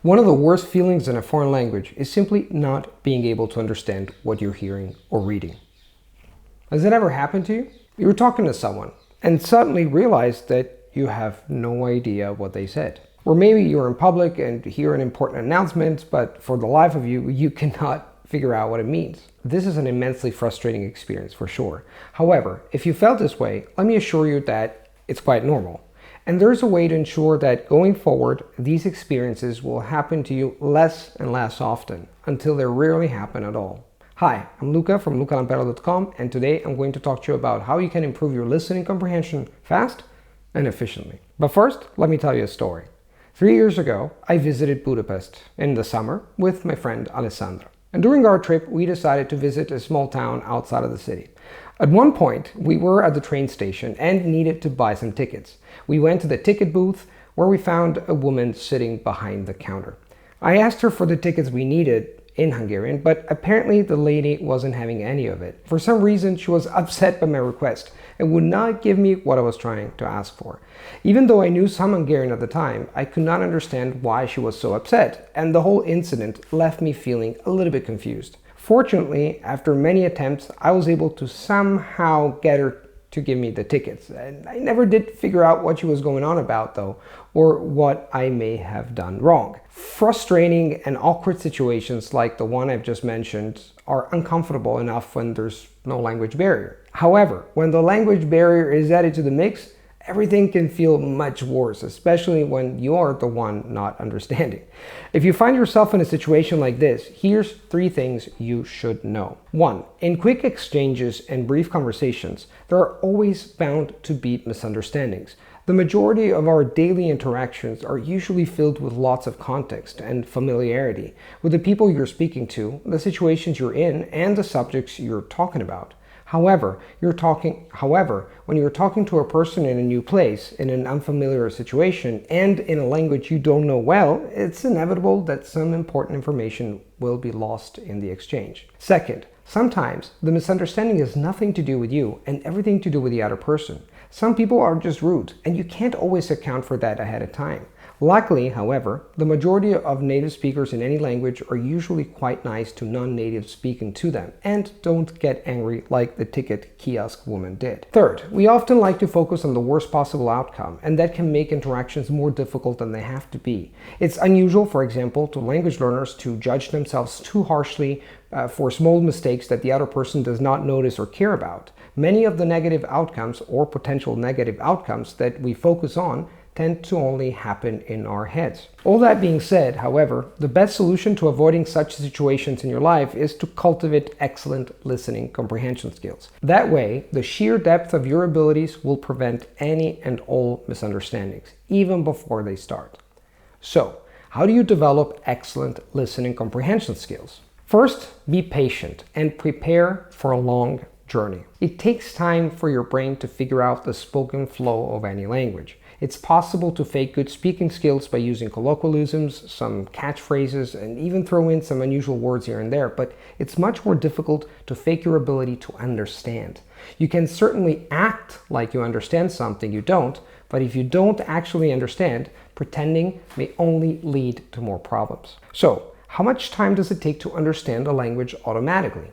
One of the worst feelings in a foreign language is simply not being able to understand what you're hearing or reading. Has it ever happened to you? You were talking to someone and suddenly realized that you have no idea what they said. Or maybe you're in public and hear an important announcement, but for the life of you, you cannot figure out what it means. This is an immensely frustrating experience for sure. However, if you felt this way, let me assure you that it's quite normal. And there's a way to ensure that going forward, these experiences will happen to you less and less often, until they rarely happen at all. Hi, I'm Luca from Lampariello.com, and today I'm going to talk to you about how you can improve your listening comprehension fast and efficiently. But first, let me tell you a story. 3 years ago, I visited Budapest in the summer with my friend Alessandra. And during our trip, we decided to visit a small town outside of the city. At one point, we were at the train station and needed to buy some tickets. We went to the ticket booth where we found a woman sitting behind the counter. I asked her for the tickets we needed in Hungarian, but apparently the lady wasn't having any of it. For some reason, she was upset by my request and would not give me what I was trying to ask for. Even though I knew some Hungarian at the time, I could not understand why she was so upset, and the whole incident left me feeling a little bit confused. Fortunately, after many attempts, I was able to somehow get her to give me the tickets. And I never did figure out what she was going on about though, or what I may have done wrong. Frustrating and awkward situations like the one I've just mentioned are uncomfortable enough when there's no language barrier. However, when the language barrier is added to the mix, everything can feel much worse, especially when you're the one not understanding. If you find yourself in a situation like this, here's 3 things you should know. 1. In quick exchanges and brief conversations, there are always bound to be misunderstandings. The majority of our daily interactions are usually filled with lots of context and familiarity with the people you're speaking to, the situations you're in, and the subjects you're talking about. However, when you're talking to a person in a new place, in an unfamiliar situation, and in a language you don't know well, it's inevitable that some important information will be lost in the exchange. Second, sometimes the misunderstanding has nothing to do with you and everything to do with the other person. Some people are just rude, and you can't always account for that ahead of time. Luckily, however, the majority of native speakers in any language are usually quite nice to non-natives speaking to them and don't get angry like the ticket kiosk woman did. Third, we often like to focus on the worst possible outcome, and that can make interactions more difficult than they have to be. It's unusual, for example, to language learners to judge themselves too harshly for small mistakes that the other person does not notice or care about. Many of the negative outcomes or potential negative outcomes that we focus on tend to only happen in our heads. All that being said, however, the best solution to avoiding such situations in your life is to cultivate excellent listening comprehension skills. That way, the sheer depth of your abilities will prevent any and all misunderstandings, even before they start. So, how do you develop excellent listening comprehension skills? First, be patient and prepare for a long journey. It takes time for your brain to figure out the spoken flow of any language. It's possible to fake good speaking skills by using colloquialisms, some catchphrases, and even throw in some unusual words here and there, but it's much more difficult to fake your ability to understand. You can certainly act like you understand something you don't, but if you don't actually understand, pretending may only lead to more problems. So, how much time does it take to understand a language automatically?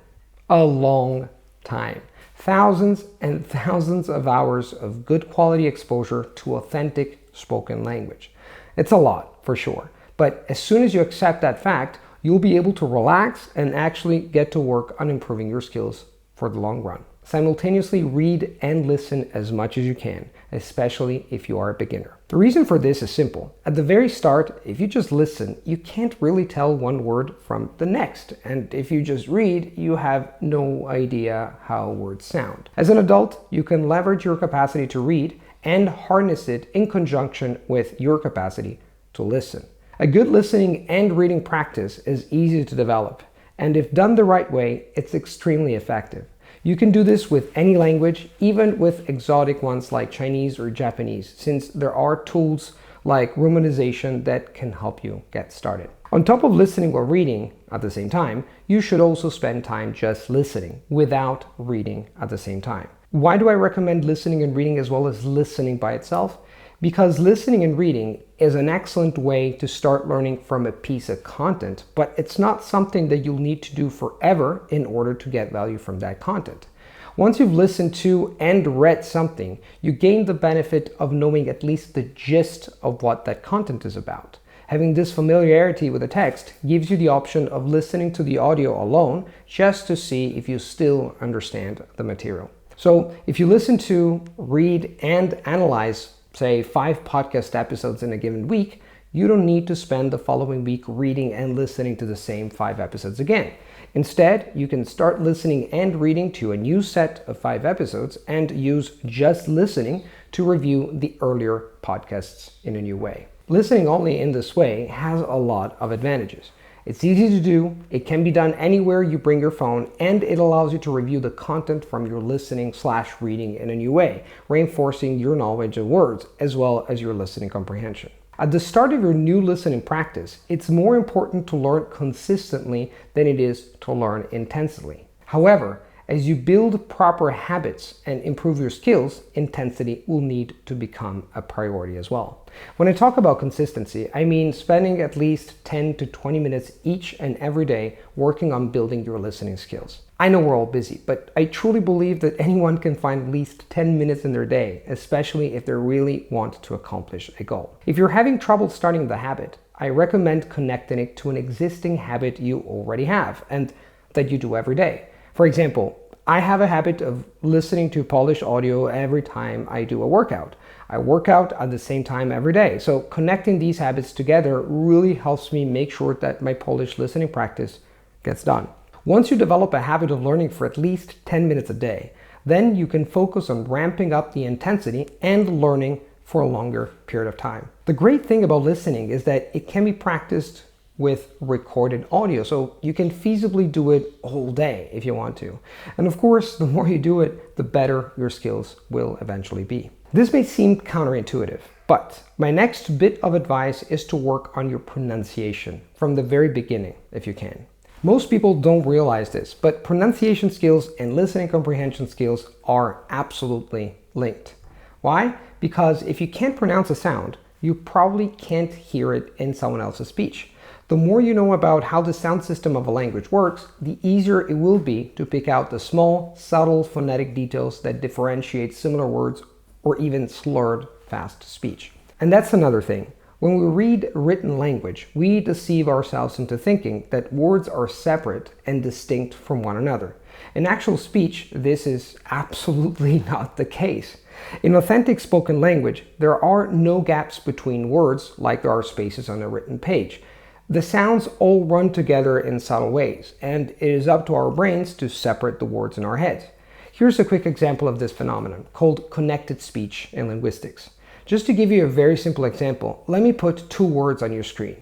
A long time. Thousands and thousands of hours of good quality exposure to authentic spoken language. It's a lot, for sure. But as soon as you accept that fact, you'll be able to relax and actually get to work on improving your skills for the long run. Simultaneously read and listen as much as you can, especially if you are a beginner. The reason for this is simple. At the very start, if you just listen, you can't really tell one word from the next. And if you just read, you have no idea how words sound. As an adult, you can leverage your capacity to read and harness it in conjunction with your capacity to listen. A good listening and reading practice is easy to develop, and if done the right way, it's extremely effective. You can do this with any language, even with exotic ones like Chinese or Japanese, since there are tools like romanization that can help you get started. On top of listening while reading at the same time, you should also spend time just listening without reading at the same time. Why do I recommend listening and reading as well as listening by itself? Because listening and reading is an excellent way to start learning from a piece of content, but it's not something that you'll need to do forever in order to get value from that content. Once you've listened to and read something, you gain the benefit of knowing at least the gist of what that content is about. Having this familiarity with the text gives you the option of listening to the audio alone just to see if you still understand the material. So if you listen to, read, and analyze, say, 5 podcast episodes in a given week, you don't need to spend the following week reading and listening to the same 5 episodes again. Instead, you can start listening and reading to a new set of 5 episodes and use just listening to review the earlier podcasts in a new way. Listening only in this way has a lot of advantages. It's easy to do, it can be done anywhere you bring your phone, and it allows you to review the content from your listening/reading in a new way, reinforcing your knowledge of words as well as your listening comprehension. At the start of your new listening practice, it's more important to learn consistently than it is to learn intensely. However, as you build proper habits and improve your skills, intensity will need to become a priority as well. When I talk about consistency, I mean spending at least 10 to 20 minutes each and every day working on building your listening skills. I know we're all busy, but I truly believe that anyone can find at least 10 minutes in their day, especially if they really want to accomplish a goal. If you're having trouble starting the habit, I recommend connecting it to an existing habit you already have and that you do every day. For example, I have a habit of listening to Polish audio every time I do a workout. I work out at the same time every day. So connecting these habits together really helps me make sure that my Polish listening practice gets done. Once you develop a habit of learning for at least 10 minutes a day, then you can focus on ramping up the intensity and learning for a longer period of time. The great thing about listening is that it can be practiced with recorded audio, so you can feasibly do it all day if you want to. And of course, the more you do it, the better your skills will eventually be. This may seem counterintuitive, but my next bit of advice is to work on your pronunciation from the very beginning if you can. Most people don't realize this, but pronunciation skills and listening comprehension skills are absolutely linked. Why? Because if you can't pronounce a sound, you probably can't hear it in someone else's speech. The more you know about how the sound system of a language works, the easier it will be to pick out the small, subtle phonetic details that differentiate similar words or even slurred, fast speech. And that's another thing. When we read written language, we deceive ourselves into thinking that words are separate and distinct from one another. In actual speech, this is absolutely not the case. In authentic spoken language, there are no gaps between words like there are spaces on a written page. The sounds all run together in subtle ways, and it is up to our brains to separate the words in our heads. Here's a quick example of this phenomenon called connected speech in linguistics. Just to give you a very simple example, let me put 2 words on your screen.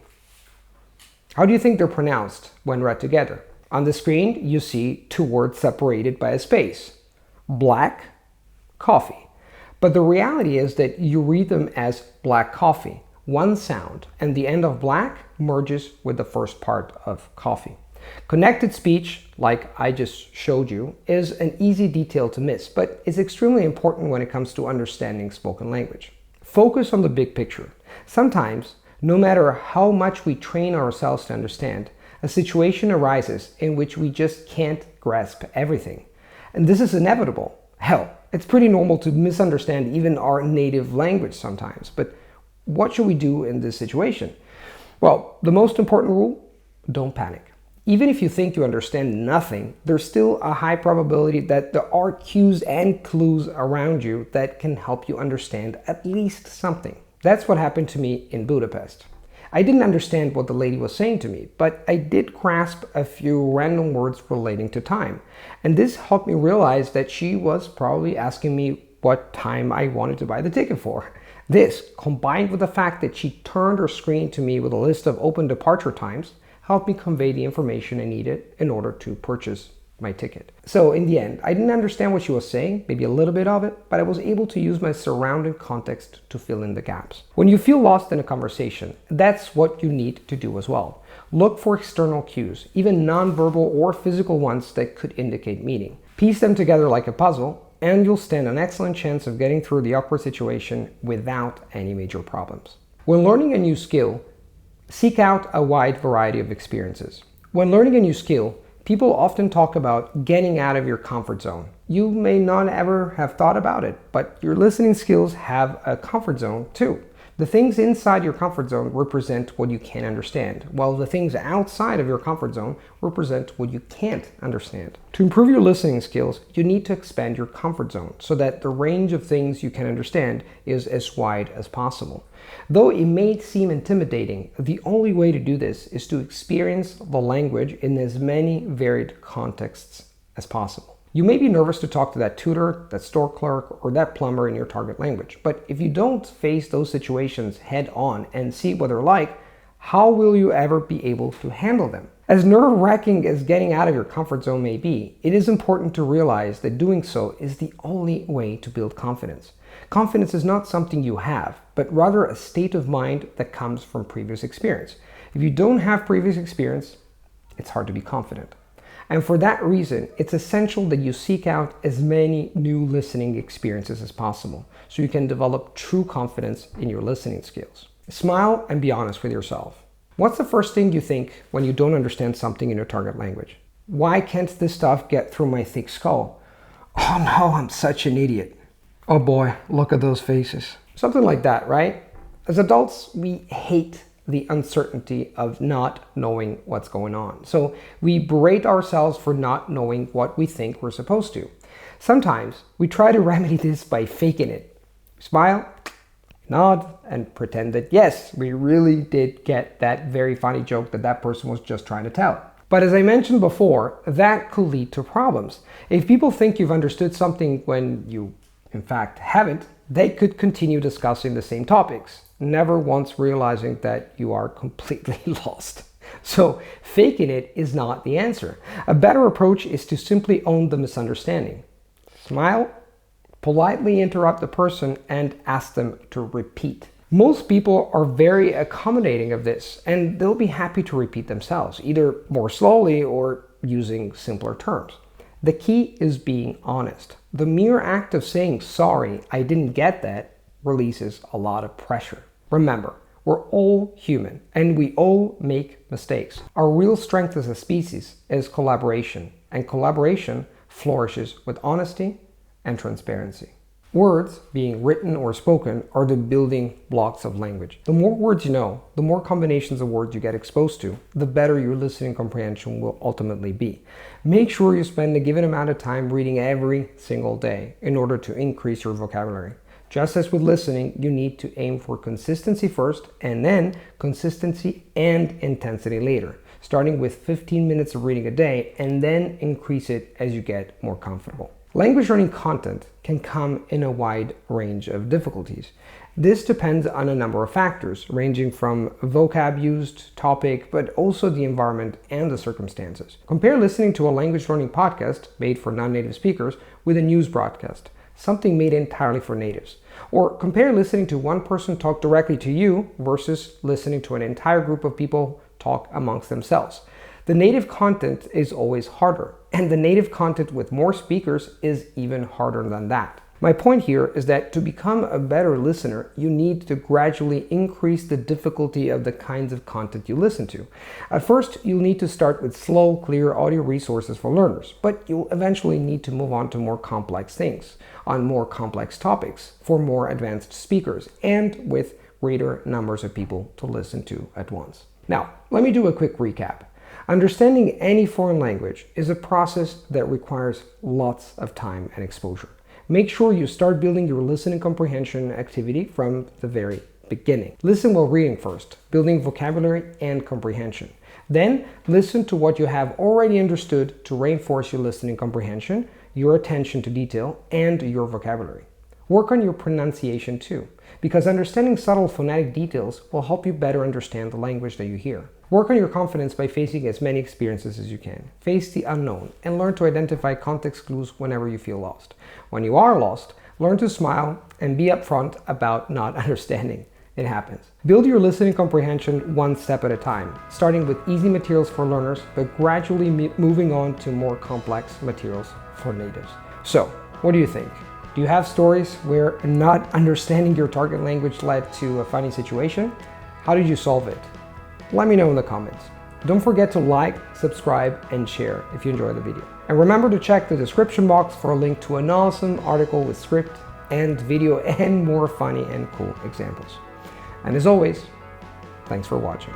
How do you think they're pronounced when read together? On the screen, you see 2 words separated by a space. Black, coffee. But the reality is that you read them as black coffee. One sound, and the end of black merges with the first part of coffee. Connected speech, like I just showed you, is an easy detail to miss, but is extremely important when it comes to understanding spoken language. Focus on the big picture. Sometimes, no matter how much we train ourselves to understand, a situation arises in which we just can't grasp everything. And this is inevitable. Hell, it's pretty normal to misunderstand even our native language sometimes, but what should we do in this situation? Well, the most important rule, don't panic. Even if you think you understand nothing, there's still a high probability that there are cues and clues around you that can help you understand at least something. That's what happened to me in Budapest. I didn't understand what the lady was saying to me, but I did grasp a few random words relating to time. And this helped me realize that she was probably asking me what time I wanted to buy the ticket for. This, combined with the fact that she turned her screen to me with a list of open departure times, helped me convey the information I needed in order to purchase my ticket. So in the end, I didn't understand what she was saying, maybe a little bit of it, but I was able to use my surrounding context to fill in the gaps. When you feel lost in a conversation, that's what you need to do as well. Look for external cues, even nonverbal or physical ones that could indicate meaning. Piece them together like a puzzle, and you'll stand an excellent chance of getting through the awkward situation without any major problems. When learning a new skill, seek out a wide variety of experiences. When learning a new skill, people often talk about getting out of your comfort zone. You may not ever have thought about it, but your listening skills have a comfort zone too. The things inside your comfort zone represent what you can understand, while the things outside of your comfort zone represent what you can't understand. To improve your listening skills, you need to expand your comfort zone so that the range of things you can understand is as wide as possible. Though it may seem intimidating, the only way to do this is to experience the language in as many varied contexts as possible. You may be nervous to talk to that tutor, that store clerk, or that plumber in your target language, but if you don't face those situations head on and see what they're like, how will you ever be able to handle them? As nerve-wracking as getting out of your comfort zone may be, it is important to realize that doing so is the only way to build confidence. Confidence is not something you have, but rather a state of mind that comes from previous experience. If you don't have previous experience, it's hard to be confident. And for that reason, it's essential that you seek out as many new listening experiences as possible so you can develop true confidence in your listening skills. Smile and be honest with yourself. What's the first thing you think when you don't understand something in your target language? Why can't this stuff get through my thick skull? Oh no, I'm such an idiot. Oh boy, look at those faces. Something like that, right? As adults, we hate the uncertainty of not knowing what's going on. So we berate ourselves for not knowing what we think we're supposed to. Sometimes we try to remedy this by faking it. Smile, nod, and pretend that yes, we really did get that very funny joke that person was just trying to tell. But as I mentioned before, that could lead to problems. If people think you've understood something when you in fact haven't, they could continue discussing the same topics, never once realizing that you are completely lost. So faking it is not the answer. A better approach is to simply own the misunderstanding. Smile, politely interrupt the person, and ask them to repeat. Most people are very accommodating of this, and they'll be happy to repeat themselves, either more slowly or using simpler terms. The key is being honest. The mere act of saying, sorry, I didn't get that, releases a lot of pressure. Remember, we're all human and we all make mistakes. Our real strength as a species is collaboration, and collaboration flourishes with honesty and transparency. Words, being written or spoken, are the building blocks of language. The more words you know, the more combinations of words you get exposed to, the better your listening comprehension will ultimately be. Make sure you spend a given amount of time reading every single day in order to increase your vocabulary. Just as with listening, you need to aim for consistency first, and then consistency and intensity later, starting with 15 minutes of reading a day, and then increase it as you get more comfortable. Language learning content can come in a wide range of difficulties. This depends on a number of factors, ranging from vocab used, topic, but also the environment and the circumstances. Compare listening to a language learning podcast made for non-native speakers with a news broadcast, something made entirely for natives. Or compare listening to one person talk directly to you versus listening to an entire group of people talk amongst themselves. The native content is always harder, and the native content with more speakers is even harder than that. My point here is that to become a better listener, you need to gradually increase the difficulty of the kinds of content you listen to. At first, you'll need to start with slow, clear audio resources for learners, but you'll eventually need to move on to more complex things, on more complex topics, for more advanced speakers, and with greater numbers of people to listen to at once. Now, let me do a quick recap. Understanding any foreign language is a process that requires lots of time and exposure. Make sure you start building your listening comprehension activity from the very beginning. Listen while reading first, building vocabulary and comprehension. Then listen to what you have already understood to reinforce your listening comprehension, your attention to detail, and your vocabulary. Work on your pronunciation too, because understanding subtle phonetic details will help you better understand the language that you hear. Work on your confidence by facing as many experiences as you can. Face the unknown and learn to identify context clues whenever you feel lost. When you are lost, learn to smile and be upfront about not understanding. It happens. Build your listening comprehension one step at a time, starting with easy materials for learners, but gradually moving on to more complex materials for natives. So, What do you think? Do you have stories where not understanding your target language led to a funny situation? How did you solve it? Let me know in the comments. Don't forget to like, subscribe, and share if you enjoyed the video. And remember to check the description box for a link to an awesome article with script and video and more funny and cool examples. And as always, thanks for watching.